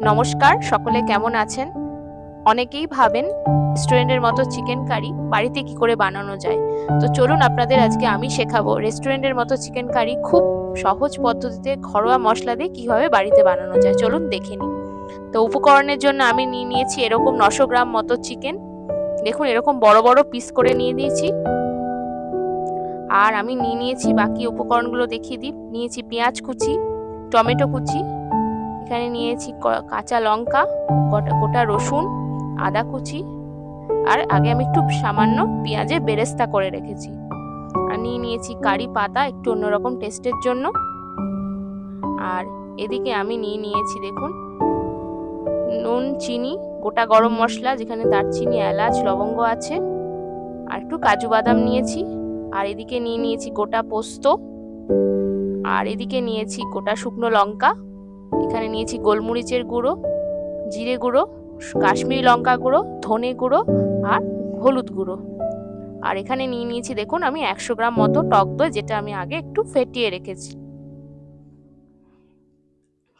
নমস্কার, সকলে কেমন আছেন? অনেকেই ভাবেন রেস্টুরেন্টের মতো চিকেন কারি বাড়িতে কি করে বানানো যায়। তো চলুন আপনাদের আজকে আমি শেখাবো রেস্টুরেন্টের মতো চিকেন কারি খুব সহজ পদ্ধতিতে ঘরোয়া মশলা দিয়ে কিভাবে বাড়িতে বানানো যায়। চলুন দেখে নিই। তো উপকরণের জন্য আমি নিয়ে নিয়েছি এরকম 900 গ্রাম মতো চিকেন। দেখুন এরকম বড় বড় পিস করে নিয়ে নিয়েছি। আর আমি নিয়ে নিয়েছি বাকি উপকরণগুলো দেখিয়ে দিই। নিয়েছি পেঁয়াজ কুচি, টমেটো কুচি, এখানে নিয়েছি কাঁচা লঙ্কা, গোটা রসুন, আদা কুচি, আর আগে আমি একটু সামান্য পেঁয়াজের বেরেস্তা করে রেখেছি। আর নিয়ে নিয়েছি কারি পাতা একটু অন্যরকম টেস্টের জন্য। আর এদিকে আমি নিয়ে নিয়েছি দেখুন নুন, চিনি, গোটা গরম মশলা যেখানে দারচিনি, এলাচ, লবঙ্গ আছে, আর একটু কাজু বাদাম নিয়েছি। আর এদিকে নিয়ে নিয়েছি গোটা পোস্ত, আর এদিকে নিয়েছি গোটা শুকনো লঙ্কা, এখানে নিয়েছি গোলমরিচের গুঁড়ো, জিরে গুঁড়ো, কাশ্মীরি লঙ্কা গুঁড়ো, ধনে গুঁড়ো আর হলুদ গুঁড়ো। আর এখানে নিয়ে নিয়েছি দেখুন আমি 100 গ্রাম মতো টক দই, যেটা আমি আগে একটু ফেটিয়ে রেখেছি।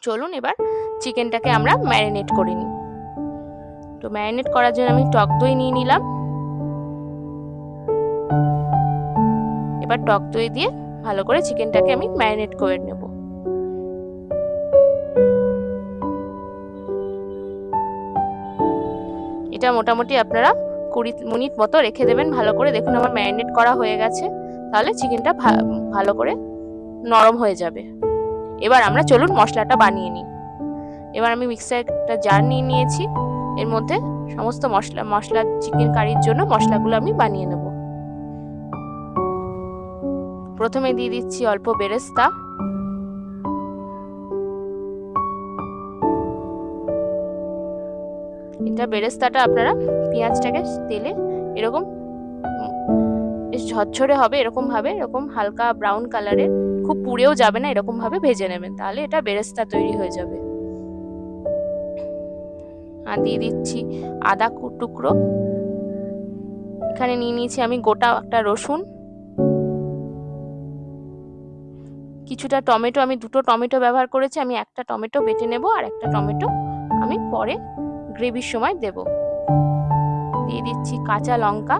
চলুন এবার চিকেনটাকে আমরা ম্যারিনেট করে নিই। তো ম্যারিনেট করার জন্য আমি টক দই নিয়ে নিলাম। এবার টক দই দিয়ে ভালো করে চিকেনটাকে আমি ম্যারিনেট করে নেব। এটা মোটামুটি আপনারা 20 মিনিট মতো রেখে দেবেন ভালো করে। দেখুন আমার ম্যারিনেট করা হয়ে গেছে, তাহলে চিকেনটা ভালো করে নরম হয়ে যাবে। এবার আমরা চলুন মশলাটা বানিয়ে নিই। এবার আমি মিক্সার একটা জার নিয়ে নিয়েছি, এর মধ্যে সমস্ত মশলা চিকেন কারির জন্য মশলাগুলো আমি বানিয়ে নেব। প্রথমে দিয়ে দিচ্ছি অল্প বেরেস্তা, এটা বেরেস্তাটা আপনারা পেঁয়াজটাকে তেলে এরকম বেশ ঝরঝরে হবে এরকম ভাবে, এরকম হালকা ব্রাউন কালারের, খুব পুড়েও যাবে না, এরকম ভাবে ভেজে নেবেন, তাহলে এটা বেরেস্তা তৈরি হয়ে যাবে। আর দিয়ে দিচ্ছি আদা টুকরো, এখানে নিয়ে নিয়েছি আমি গোটা একটা রসুন, কিছুটা টমেটো, আমি দুটো টমেটো ব্যবহার করেছি, আমি একটা টমেটো বেটে নেব আর একটা টমেটো আমি পরে গ্রেভির সময় দেব। দিয়ে দিচ্ছি কাঁচা লঙ্কা,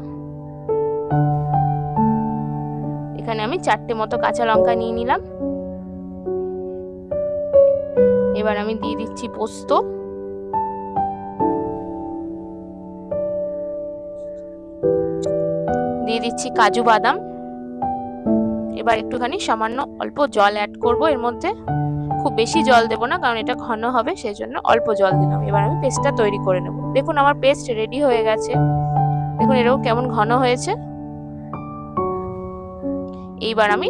এখানে আমি 4টে মতো কাঁচা লঙ্কা নিয়ে নিলাম। এবার আমি দিয়ে দিচ্ছি পোস্ত, দিয়ে দিচ্ছি কাজু বাদাম। এবার একটুখানি সামান্য অল্প জল অ্যাড করব এর মধ্যে, খুব বেশি জল দেব না কারণ এটা ঘন হবে, সেই জন্য অল্প জল দিলাম। এবার আমি পেস্টটা তৈরি করে নেব। দেখুন আমার পেস্ট রেডি হয়ে গেছে, দেখুন এরকম কেমন ঘন হয়েছে। এইবার আমি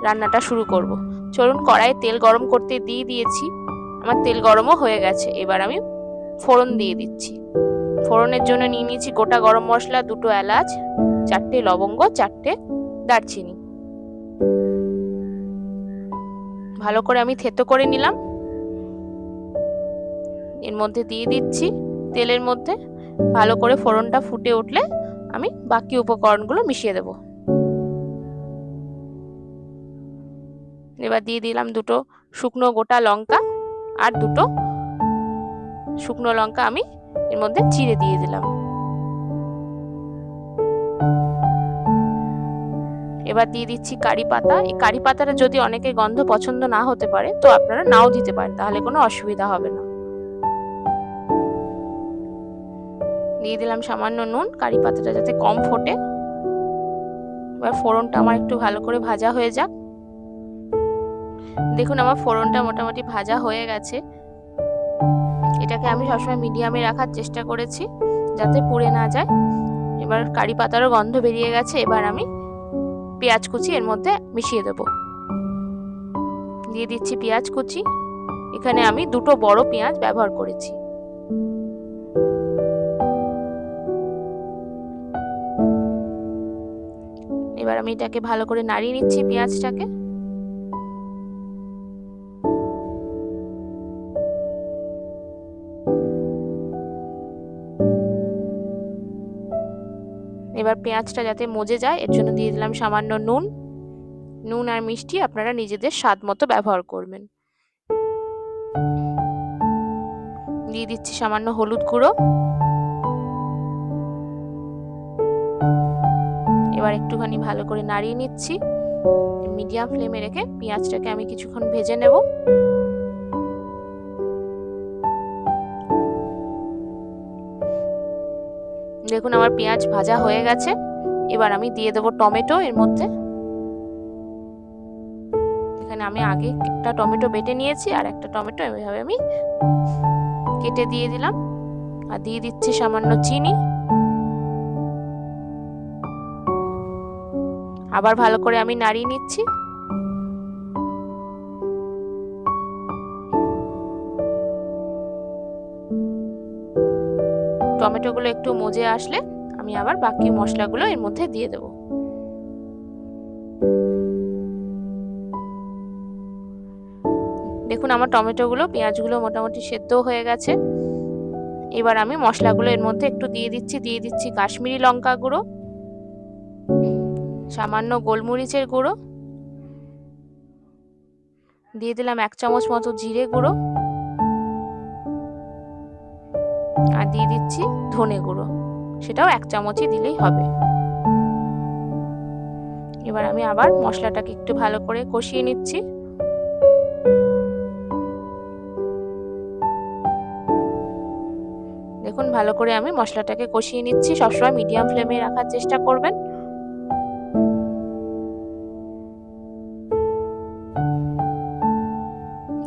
রান্নাটা শুরু করব। চলুন কড়াইয়ে তেল গরম করতে দিয়ে দিয়েছি, আমার তেল গরমও হয়ে গেছে। এবার আমি ফোড়ন দিয়ে দিচ্ছি। ফোড়নের জন্য নিয়ে নিয়েছি গোটা গরম মশলা, 2টো এলাচ, 4টে লবঙ্গ, 4টে দারচিনি, ভালো করে আমি থেতো করে নিলাম। এর মধ্যে দিয়ে দিচ্ছি তেলের মধ্যে, ভালো করে ফোড়নটা ফুটে উঠলে আমি বাকি উপকরণগুলো মিশিয়ে দেব। এবার দিয়ে দিলাম 2টো শুকনো গোটা লঙ্কা, আর 2টো শুকনো লঙ্কা আমি এর মধ্যে চিড়ে দিয়ে দিলাম। এবার দিয়ে দিচ্ছি কারি পাতা। এই কারি পাতাটা যদি অনেকের গন্ধ পছন্দ না হতে পারে তো আপনারা নাও দিতে পারেন, তাহলে কোনো অসুবিধা হবে না। দিয়ে দিলাম সামান্য নুন, কারি পাতাটা যাতে কম ফোটে। এবার ফোড়নটা আমার একটু ভালো করে ভাজা হয়ে যাক। দেখুন আমার ফোড়নটা মোটামুটি ভাজা হয়ে গেছে। এটাকে আমি সবসময় মিডিয়ামে রাখার চেষ্টা করেছি যাতে পুড়ে না যায়। এবার কারি পাতারও গন্ধ বেরিয়ে গেছে। এবার আমি পেঁয়াজ কুচি এর মধ্যে মিশিয়ে দেব। দিয়ে দিচ্ছি পেঁয়াজ কুচি, এখানে আমি 2টো বড় পেঁয়াজ ব্যবহার করেছি। এবার আমি এটাকে ভালো করে নাড়িয়ে নিচ্ছি পেঁয়াজটাকে। এবার পেঁয়াজটা যাতে মজে যায় এর জন্য দিয়ে দিলাম সামান্য নুন। নুন আর মিষ্টি আপনারা নিজেদের স্বাদ মতো ব্যবহার করবেন। দিয়ে দিচ্ছি সামান্য হলুদ গুঁড়ো। এবার একটুখানি ভালো করে নাড়িয়ে নিচ্ছি। মিডিয়াম ফ্লেমে রেখে পেঁয়াজটাকে আমি কিছুক্ষণ ভেজে নেব। দেখুন আমার পেঁয়াজ ভাজা হয়ে গেছে। এবার আমি দিয়ে দেবো টমেটো এর মধ্যে। এখানে আমি আগে একটা টমেটো বেটে নিয়েছি, আর একটা টমেটো এভাবে আমি কেটে দিয়ে দিলাম। আর দিয়ে দিচ্ছি সামান্য চিনি। আবার ভালো করে আমি নাড়িয়ে নিচ্ছি। টমেটোগুলো একটু মজে আসলে আমি আবার বাকি মশলাগুলো এর মধ্যে দিয়ে দেব। দেখুন আমার টমেটোগুলো পেঁয়াজগুলো মোটামুটি সেদ্ধ হয়ে গেছে। এবার আমি মশলাগুলো এর মধ্যে একটু দিয়ে দিচ্ছি কাশ্মীরি লঙ্কা গুঁড়ো, সামান্য গোলমরিচের গুঁড়ো, দিয়ে দিলাম 1 চামচ মতো জিরে গুঁড়ো, আর দিয়ে দিচ্ছি ধনে গুঁড়ো, সেটাও 1 চামচই দিলেই হবে। এবার আমি আবার মশলাটাকে একটু ভালো করে কষিয়ে নিচ্ছি। দেখুন ভালো করে আমি মশলাটাকে কষিয়ে নিচ্ছি। সবসময় মিডিয়াম ফ্লেমে রাখার চেষ্টা করবেন।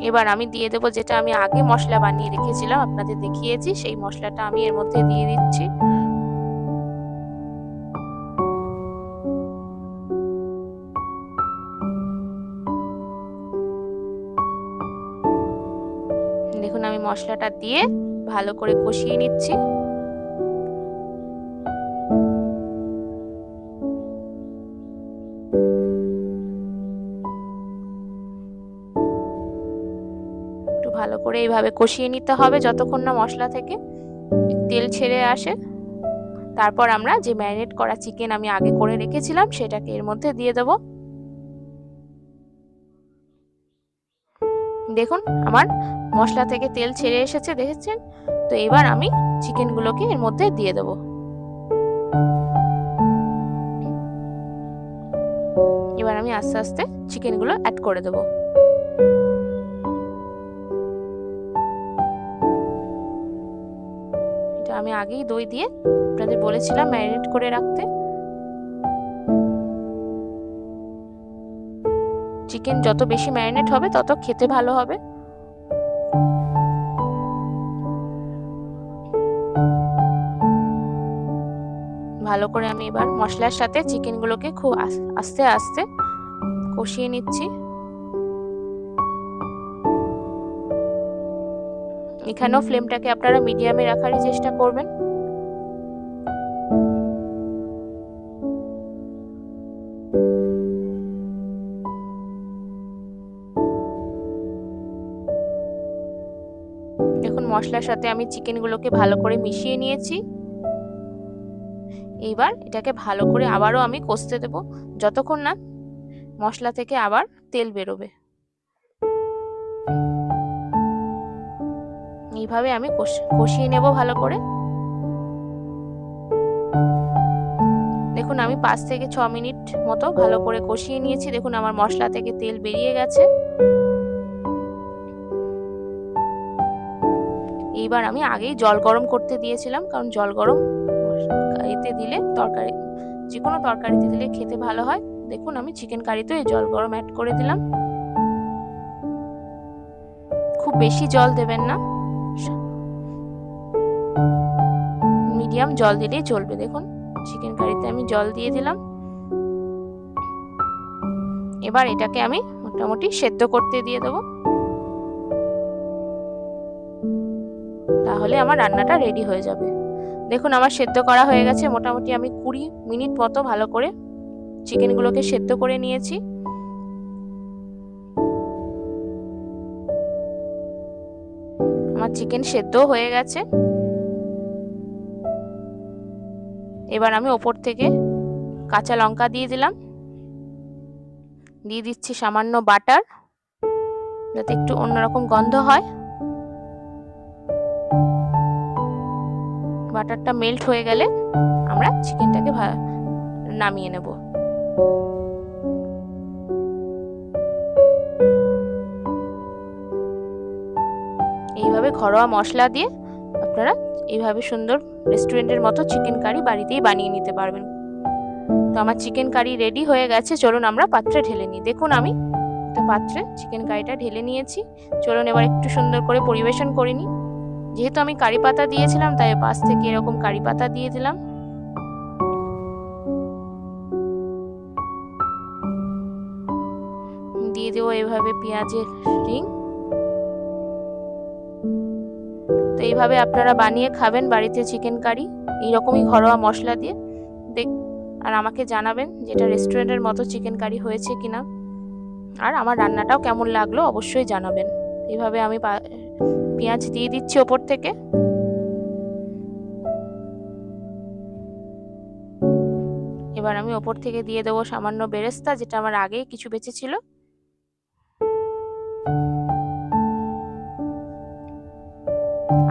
এবার আমি দিয়ে দেবো যেটা আমি আগে মশলা বানিয়ে রেখেছিলাম, আপনাদের দেখিয়েছি, সেই মশলাটা আমি এর মধ্যে দিয়ে দিচ্ছি। দেখুন আমি মশলাটা দিয়ে ভালো করে কষিয়ে নিচ্ছি। একটু ভালো করে এইভাবে কষিয়ে নিতে হবে যতক্ষণ না মশলা থেকে তেল ছেড়ে আসে। তারপর আমরা যে ম্যারিনেট করা চিকেন আমি আগে করে রেখেছিলাম সেটাকে এর মধ্যে দিয়ে দেব। দেখুন আমার মশলা থেকে তেল ছেড়ে এসেছে, দেখেছেন তো? এবার আমি চিকেনগুলোকে এর মধ্যে দিয়ে দেব। এবার আমি আস্তে আস্তে চিকেনগুলো অ্যাড করে দেব। এটা আমি আগেই দই দিয়ে আপনাদের বলেছিলাম ম্যারিনেট করে রাখতে। চিকেন যত বেশি ম্যারিনেট হবে তত খেতে ভালো হবে। ভালো করে আমি এবার মশলার সাথে চিকেনগুলোকে খুব আস্তে আস্তে কষিয়ে নিচ্ছি। এখানেও ফ্লেমটাকে আপনারা মিডিয়ামে রাখারই চেষ্টা করবেন। দেখুন মশলার সাথে আমি চিকেনগুলোকে ভালো করে মিশিয়ে নিয়েছি। এইবার এটাকে ভালো করে আবারও আমি কষতে দেব যতক্ষণ না মশলা থেকে আবার তেল বেরোবে। এইভাবে আমি কষিয়ে নেব ভালো করে। দেখুন আমি 5 থেকে 6 মিনিট মতো ভালো করে কষিয়ে নিয়েছি। দেখুন আমার মশলা থেকে তেল বেরিয়ে গেছে। এইবার আমি আগেই জল গরম করতে দিয়েছিলাম, কারণ জল গরম এতে দিলে তরকারি, যে কোনো তরকারিতে দিলে খেতে ভালো হয়। দেখুন আমি চিকেন কারিতে এই জল গরম অ্যাড করে দিলাম। খুব বেশি জল দেবেন না, মিডিয়াম জল দিলেই চলবে। দেখুন চিকেন কারিতে আমি জল দিয়ে দিলাম। এবার এটাকে আমি মোটামুটি সেদ্ধ করতে দিয়ে দেবো, তাহলে আমার রান্নাটা রেডি হয়ে যাবে। দেখুন আমার সেদ্ধ করা হয়ে গেছে। মোটামুটি আমি 20 মিনিট মতো ভালো করে চিকেনগুলোকে সেদ্ধ করে নিয়েছি। আমার চিকেন সেদ্ধ হয়ে গেছে। এবার আমি ওপর থেকে কাঁচা লঙ্কা দিয়ে দিলাম, দিয়ে দিচ্ছি সামান্য বাটার, যাতে একটু অন্যরকম গন্ধ হয়। বাটারটা মেল্ট হয়ে গেলে আমরা চিকেনটাকে নামিয়ে নেব। এইভাবে ঘরোয়া মশলা দিয়ে আপনারা এইভাবে সুন্দর রেস্টুরেন্টের মতো চিকেন কারি বাড়িতেই বানিয়ে নিতে পারবেন। তো আমার চিকেন কারি রেডি হয়ে গেছে, চলুন আমরা পাত্রে ঢেলে নিই। দেখুন আমি একটা পাত্রে চিকেন কারিটা ঢেলে নিয়েছি। চলুন এবার একটু সুন্দর করে পরিবেশন করে নিই। যেহেতু আমি কারি পাতা দিয়েছিলাম তাই পাশ থেকে এরকম কারি পাতা দিয়ে দিলাম। দিয়ে দেবো এভাবে পেঁয়াজের রিং। তো এইভাবে আপনারা বানিয়ে খাবেন বাড়িতে চিকেন কারি এইরকমই ঘরোয়া মশলা দিয়ে। আর আমাকে জানাবেন যেটা রেস্টুরেন্টের মতো চিকেন কারি হয়েছে কিনা, আর আমার রান্নাটাও কেমন লাগলো অবশ্যই জানাবেন। এইভাবে আমি পেঁয়াজ দিয়ে দিচ্ছি ওপর থেকে। এবার আমি ওপর থেকে দিয়ে দেবো সামান্য বেরেস্তা, যেটা আমার আগেই কিছু বেঁচে ছিল।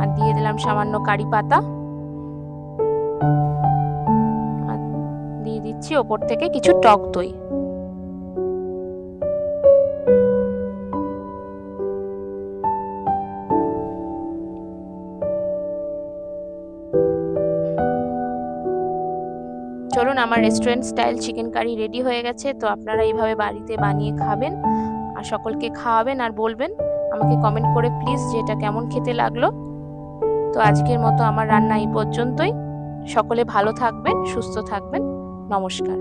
আর দিয়ে দিলাম সামান্য কারি পাতা। আর দিয়ে দিচ্ছি ওপর থেকে কিছু টক দই। চলুন আমার restaurant style chicken curry ready হয়ে গেছে। তো আপনারা এইভাবে বাড়িতে বানিয়ে খাবেন আর সকলকে খাওয়াবেন আর বলবেন আমাকে কমেন্ট করে প্লিজ যে এটা কেমন খেতে লাগলো। তো আজকের মতো আমার রান্না এই পর্যন্তই। সকলে ভালো থাকবেন, সুস্থ থাকবেন। নমস্কার।